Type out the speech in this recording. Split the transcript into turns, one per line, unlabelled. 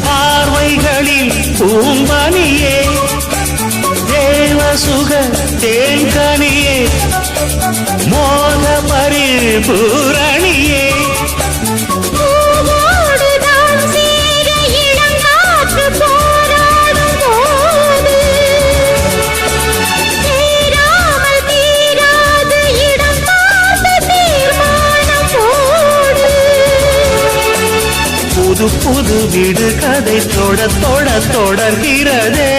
பார்வைகளில் பூம்பனியே தேவசுக தேங்கனியே மோக பரிபூரணியே புது புது வீடு கதை தொடர்கிறதே.